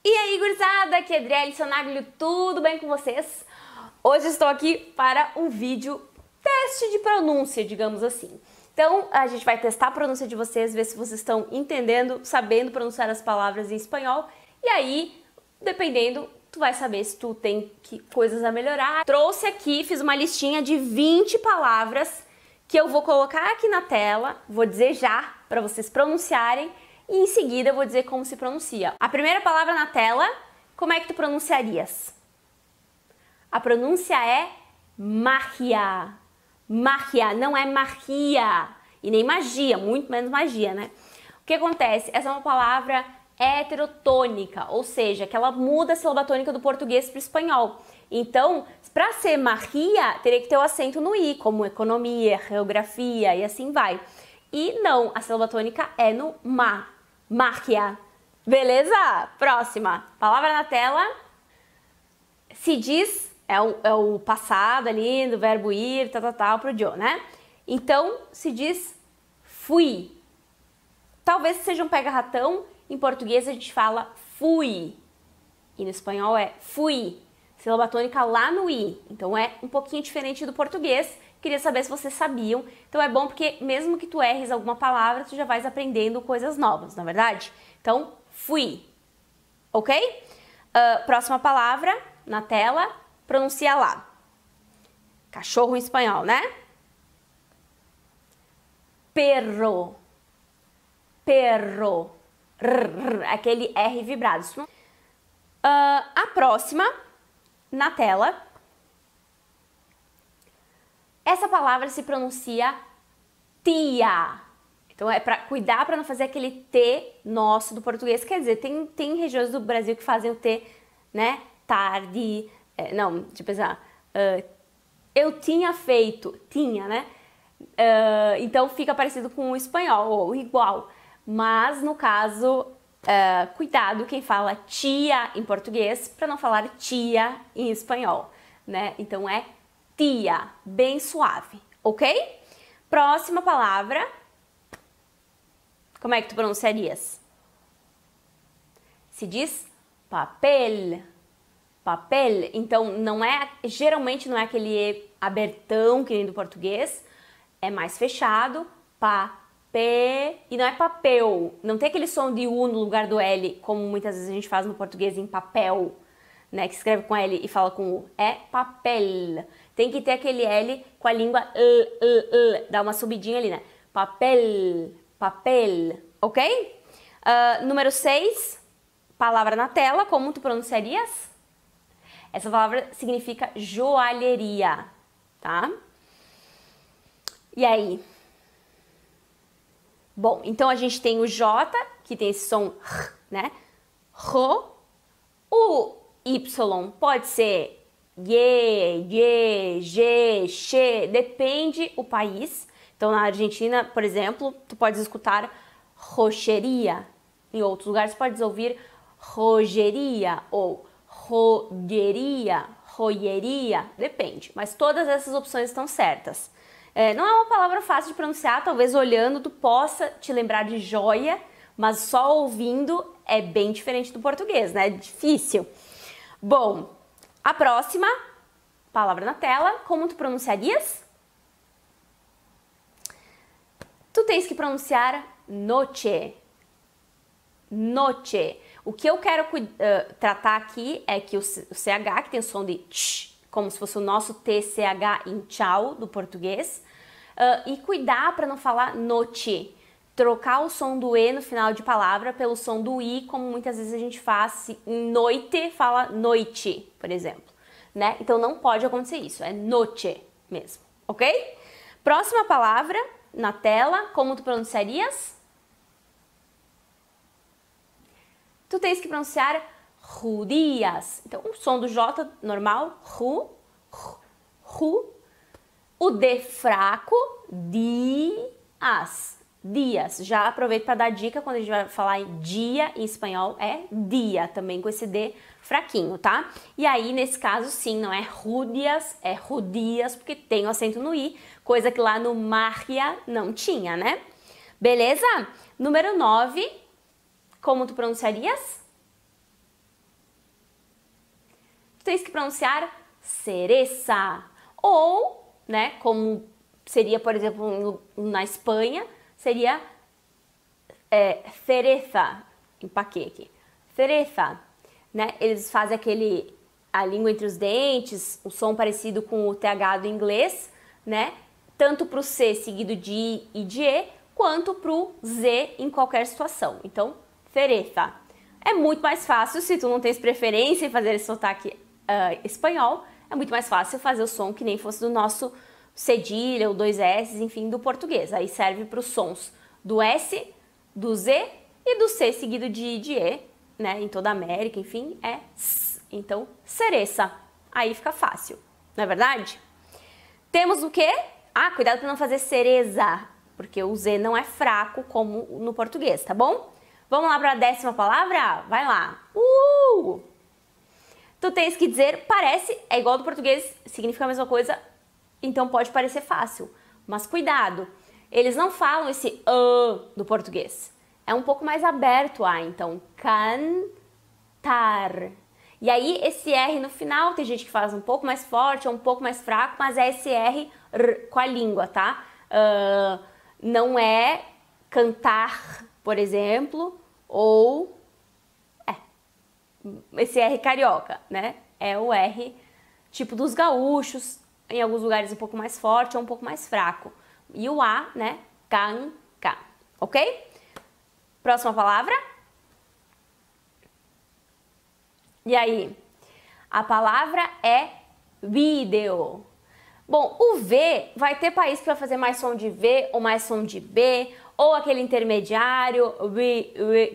E aí, gurizada, aqui é Adriele Sonaglio, tudo bem com vocês? Hoje estou aqui para um vídeo teste de pronúncia, digamos assim. Então, a gente vai testar a pronúncia de vocês, ver se vocês estão entendendo, sabendo pronunciar as palavras em espanhol. E aí, dependendo, tu vai saber se tu tem coisas a melhorar. Trouxe aqui, fiz uma listinha de 20 palavras que eu vou colocar aqui na tela, vou dizer já para vocês pronunciarem. E em seguida eu vou dizer como se pronuncia. A primeira palavra na tela, como é que tu pronunciarias? A pronúncia é magia. Magia, não é magia. E nem magia, muito menos magia, né? O que acontece? Essa é uma palavra heterotônica, ou seja, que ela muda a sílaba tônica do português para o espanhol. Então, para ser magia, teria que ter o acento no i, como economia, geografia e assim vai. E não, a sílaba tônica é no ma. Magia. Beleza? Próxima. Palavra na tela. Se diz, é o passado ali, do verbo ir, tal, pro Joe, né? Então, se diz fui. Talvez seja um pega-ratão. Em português a gente fala fui. E no espanhol é fui. Sílaba tônica lá no i. Então é um pouquinho diferente do português. Queria saber se vocês sabiam. Então é bom porque mesmo que tu erres alguma palavra, tu já vais aprendendo coisas novas, na verdade? Então, fui. Ok? Próxima palavra na tela. Pronuncia lá. Cachorro em espanhol, né? Perro. Perro. Aquele R vibrado. A próxima na tela. Essa palavra se pronuncia tia. Então é para cuidar para não fazer aquele T nosso do português. Quer dizer, tem regiões do Brasil que fazem o T, né? Tarde. Não, deixa eu pensar. Eu tinha feito. Tinha, né? Então fica parecido com o espanhol, ou igual. Mas no caso, cuidado quem fala tia em português para não falar tia em espanhol, né? Então é tia, bem suave, ok? Próxima palavra. Como é que tu pronunciarias? Se diz papel. Papel. Então, geralmente não é aquele E abertão que nem do português. É mais fechado. Papel. E não é papel. Não tem aquele som de U no lugar do L, como muitas vezes a gente faz no português em papel, né? Que escreve com L e fala com U. É papel. Tem que ter aquele L com a língua dá uma subidinha ali, né? Papel, papel, ok? Número 6, palavra na tela, como tu pronunciarias? Essa palavra significa joalheria, tá? E aí? Bom, então a gente tem o J, que tem esse som, né? Ro. O Y pode ser G, X, depende o país. Então, na Argentina, por exemplo, tu podes escutar rocheria. Em outros lugares, podes ouvir rogeria ou rogueria, joieria, depende. Mas todas essas opções estão certas. Não é uma palavra fácil de pronunciar, talvez olhando tu possa te lembrar de joia, mas só ouvindo é bem diferente do português, né? É difícil. Bom, a próxima palavra na tela, como tu pronunciarias? Tu tens que pronunciar noche. Noche. O que eu quero tratar aqui é que o CH, que tem o som de ch, como se fosse o nosso TCH em tchau do português, e cuidar para não falar noche. Trocar o som do E no final de palavra pelo som do I, como muitas vezes a gente faz em noite, fala noite, por exemplo, né? Então não pode acontecer isso, é noche mesmo, ok? Próxima palavra na tela, como tu pronunciarias? Tu tens que pronunciar judias. Então o som do J normal, ru. O D fraco, dias. Dias. Já aproveito para dar dica quando a gente vai falar em dia em espanhol, é dia, também com esse D fraquinho, tá? E aí, nesse caso, sim, não é rudias, é rudias, porque tem o acento no i, coisa que lá no magia não tinha, né? Beleza? Número 9, como tu pronunciarias? tens que pronunciar cereza. Ou, né, como seria, por exemplo, na Espanha, seria cereza. Empaquei aqui. Cereza, né? Eles fazem a língua entre os dentes, o som parecido com o TH do inglês, né? Tanto para o C seguido de I e de E, quanto para o Z em qualquer situação. Então, cereza. É muito mais fácil, se tu não tens preferência em fazer esse sotaque espanhol, é muito mais fácil fazer o som que nem fosse do nosso cedilha, ou dois S, enfim, do português. Aí serve para os sons do S, do Z e do C seguido de I e de E, né? Em toda a América, enfim, é S. Então, cereza. Aí fica fácil, não é verdade? Temos o quê? Ah, cuidado para não fazer cereza, porque o Z não é fraco como no português, tá bom? Vamos lá para a 10ª palavra? Vai lá. Tu tens que dizer parece, é igual do português, significa a mesma coisa, então pode parecer fácil. Mas cuidado, eles não falam esse do português. É um pouco mais aberto a, então, cantar. E aí, esse R no final, tem gente que faz um pouco mais forte ou um pouco mais fraco, mas é esse R com a língua, tá? Não é cantar, por exemplo, ou esse R carioca, né? É o R tipo dos gaúchos, em alguns lugares um pouco mais forte ou um pouco mais fraco. E o A, né? Canca, ok? Próxima palavra. E aí? A palavra é vídeo. Bom, o V vai ter país que vai fazer mais som de V ou mais som de B, ou aquele intermediário,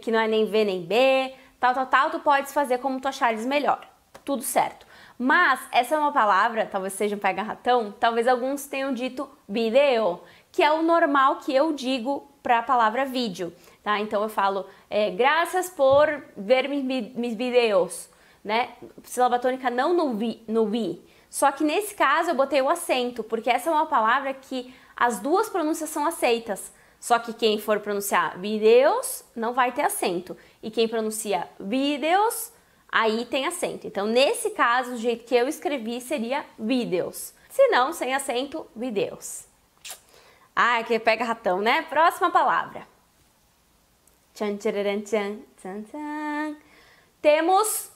que não é nem V nem B, tal, tu podes fazer como tu achares melhor. Tudo certo. Mas essa é uma palavra, talvez seja um pega-ratão, talvez alguns tenham dito vídeo, que é o normal que eu digo para a palavra vídeo, tá? Então eu falo, graças por ver mis vídeos, né? Sílaba tônica não no vi. Só que nesse caso eu botei o acento, porque essa é uma palavra que as duas pronúncias são aceitas. Só que quem for pronunciar vídeos não vai ter acento. E quem pronuncia vídeos, aí tem acento. Então, nesse caso, o jeito que eu escrevi seria vídeos. Se não, sem acento, vídeos. Ah, que pega ratão, né? Próxima palavra. Tchan, tchan, tchan, tchan, tchan. Temos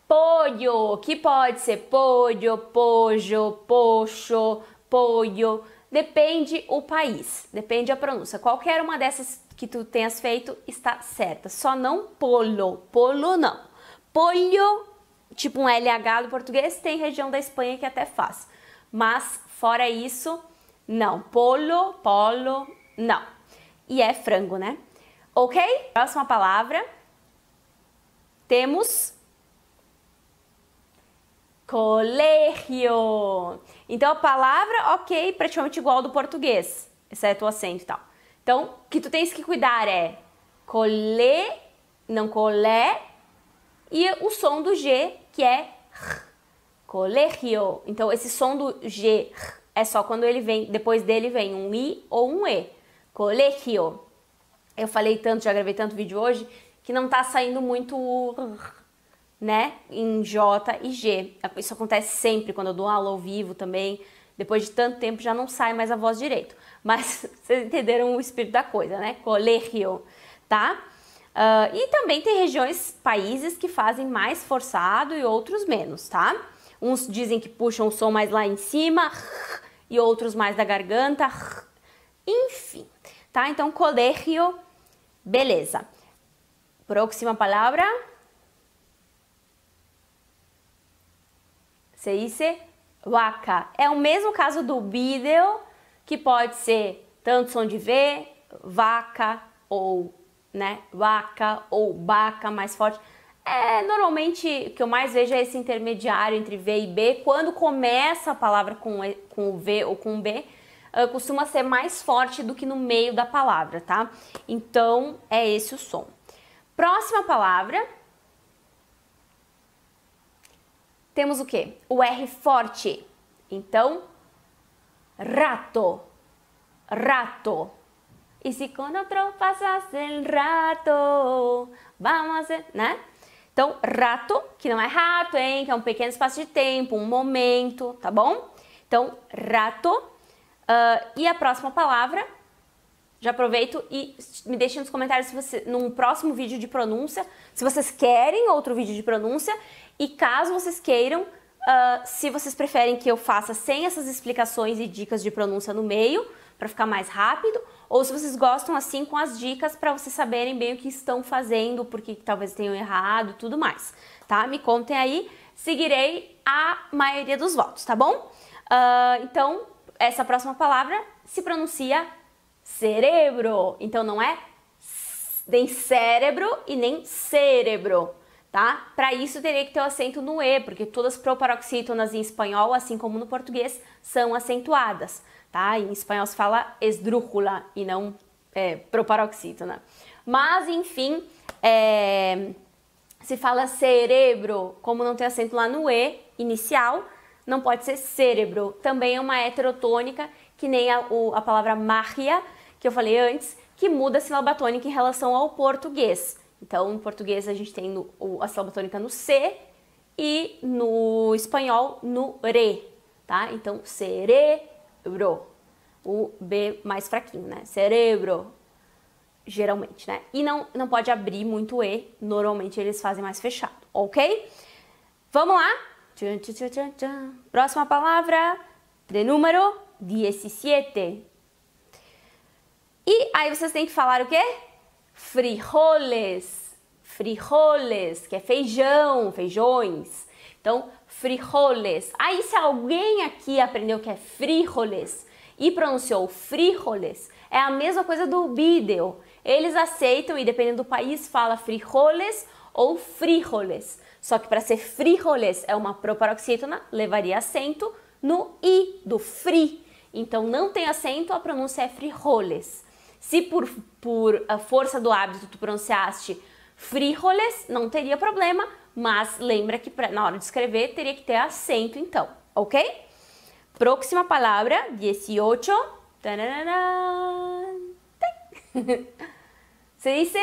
pollo, que pode ser pollo, pojo, pocho, pollo. Depende o país, depende a pronúncia. Qualquer uma dessas que tu tenhas feito está certa. Só não polo, polo não. Pollo, tipo um LH do português, tem região da Espanha que até faz. Mas fora isso, não. Polo, não. E é frango, né? Ok? Próxima palavra. Temos colégio. Então a palavra, ok, praticamente igual ao do português, exceto o acento e tal. Então, o que tu tens que cuidar é colé, não colé, e o som do G, que é r. Colégio. Então, esse som do G é só quando ele vem, depois dele vem um I ou um E. Colégio. Eu falei tanto, já gravei tanto vídeo hoje, que não tá saindo muito né, em J e G. Isso acontece sempre quando eu dou aula ao vivo também. Depois de tanto tempo já não sai mais a voz direito. Mas vocês entenderam o espírito da coisa, né? Colégio, tá? E também tem regiões, países que fazem mais forçado e outros menos, tá? Uns dizem que puxam o som mais lá em cima e outros mais da garganta. Enfim, tá? Então, colégio, beleza. Próxima palavra. Se dice vaca. É o mesmo caso do vídeo, que pode ser tanto som de V, vaca ou, né, vaca ou baca mais forte. Normalmente o que eu mais vejo é esse intermediário entre V e B. Quando começa a palavra com o V ou com o B, costuma ser mais forte do que no meio da palavra, tá? Então, é esse o som. Próxima palavra. Temos o quê? O R forte. Então, rato. Rato. E se con otro pasas el rato, vamos a... né? Então, rato, que não é rato, hein? Que é um pequeno espaço de tempo, um momento, tá bom? Então, rato. E a próxima palavra, já aproveito e me deixem nos comentários se você, num próximo vídeo de pronúncia, se vocês querem outro vídeo de pronúncia e caso vocês queiram, se vocês preferem que eu faça sem essas explicações e dicas de pronúncia no meio, para ficar mais rápido, ou se vocês gostam assim com as dicas para vocês saberem bem o que estão fazendo, porque talvez tenham errado e tudo mais, tá? Me contem aí, seguirei a maioria dos votos, tá bom? Então, essa próxima palavra se pronuncia cerebro, então não é nem cérebro e nem cérebro, tá? Para isso teria que ter o acento no E, porque todas as proparoxítonas em espanhol, assim como no português, são acentuadas, tá? Em espanhol se fala esdrújula e não proparoxítona. Mas, enfim, se fala cerebro, como não tem acento lá no E inicial, não pode ser cérebro. Também é uma heterotônica, que nem a palavra magia, que eu falei antes, que muda a sílaba tônica em relação ao português. Então, no português a gente tem a sílaba tônica no C e no espanhol no re, tá? Então, cerebro. O B mais fraquinho, né? Cerebro, geralmente, né? E não pode abrir muito o E, normalmente eles fazem mais fechado, ok? Vamos lá? Tchan, tchan, tchan, tchan. Próxima palavra, de número 17. E aí vocês têm que falar o quê? Frijoles. Frijoles, que é feijão, feijões. Então, frijoles. Aí se alguém aqui aprendeu que é frijoles e pronunciou frijoles, é a mesma coisa do vídeo. Eles aceitam e dependendo do país fala frijoles ou frijoles. Só que para ser frijoles é uma proparoxítona, levaria acento no I, do fri. Então não tem acento, a pronúncia é frijoles. Se por a força do hábito tu pronunciaste frijoles, não teria problema, mas lembra que na hora de escrever teria que ter acento então, ok? Próxima palavra, 18. Se diz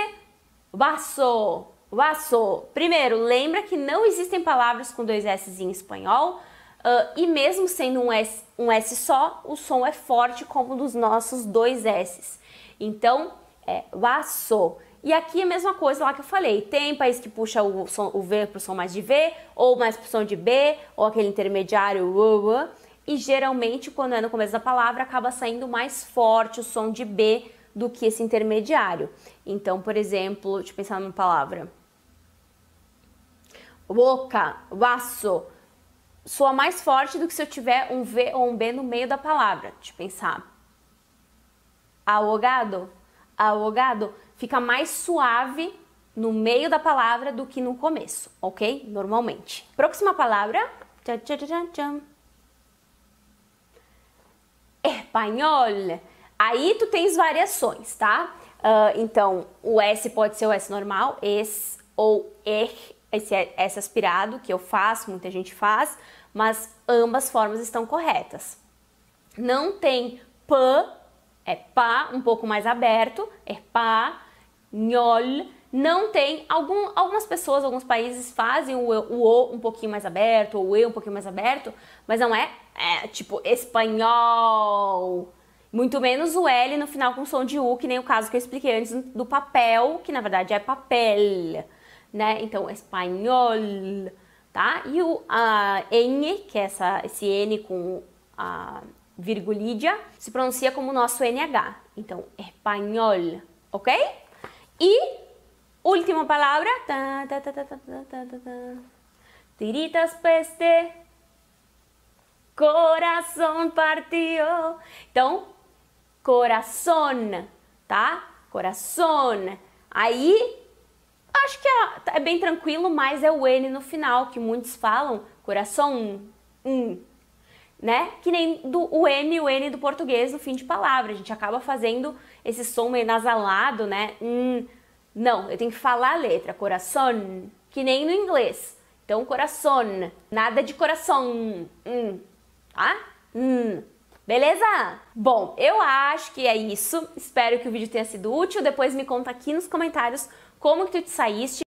vaso. Vaso. Primeiro, lembra que não existem palavras com dois S em espanhol e mesmo sendo um S só, o som é forte como dos nossos dois S's. Então, é vaso. E aqui é a mesma coisa lá que eu falei. Tem país que puxa o V para o som mais de V, ou mais para o som de B, ou aquele intermediário u. E geralmente, quando é no começo da palavra, acaba saindo mais forte o som de B do que esse intermediário. Então, por exemplo, deixa eu pensar numa palavra. Boca, vaso, soa mais forte do que se eu tiver um V ou um B no meio da palavra. Deixa eu pensar. Ahogado, ahogado, fica mais suave no meio da palavra do que no começo, ok? Normalmente. Próxima palavra. Espanhol. Aí tu tens variações, tá? Então, o S pode ser o S normal, es ou esse S aspirado, que eu faço, muita gente faz, mas ambas formas estão corretas. Não tem P, é pá, um pouco mais aberto, é pá, nhol. Não tem, algumas pessoas, alguns países fazem o O um pouquinho mais aberto, ou o E um pouquinho mais aberto, mas não é tipo espanhol. Muito menos o L no final com som de U, que nem o caso que eu expliquei antes do papel, que na verdade é papel, né? Então, espanhol, tá? E o N, que é esse N com a virgulídea, se pronuncia como o nosso NH. Então, espanhol, ok? E última palavra. Tiritas peste, coração partido. Então, coração, tá? Coração. Aí, acho que é bem tranquilo, mas é o N no final, que muitos falam, coração, né? Que nem o N do português no fim de palavra. A gente acaba fazendo esse som meio nasalado, né? Não, eu tenho que falar a letra, coração, que nem no inglês. Então, coração, nada de coração, tá? Beleza? Bom, eu acho que é isso. Espero que o vídeo tenha sido útil. Depois me conta aqui nos comentários como que tu te saíste.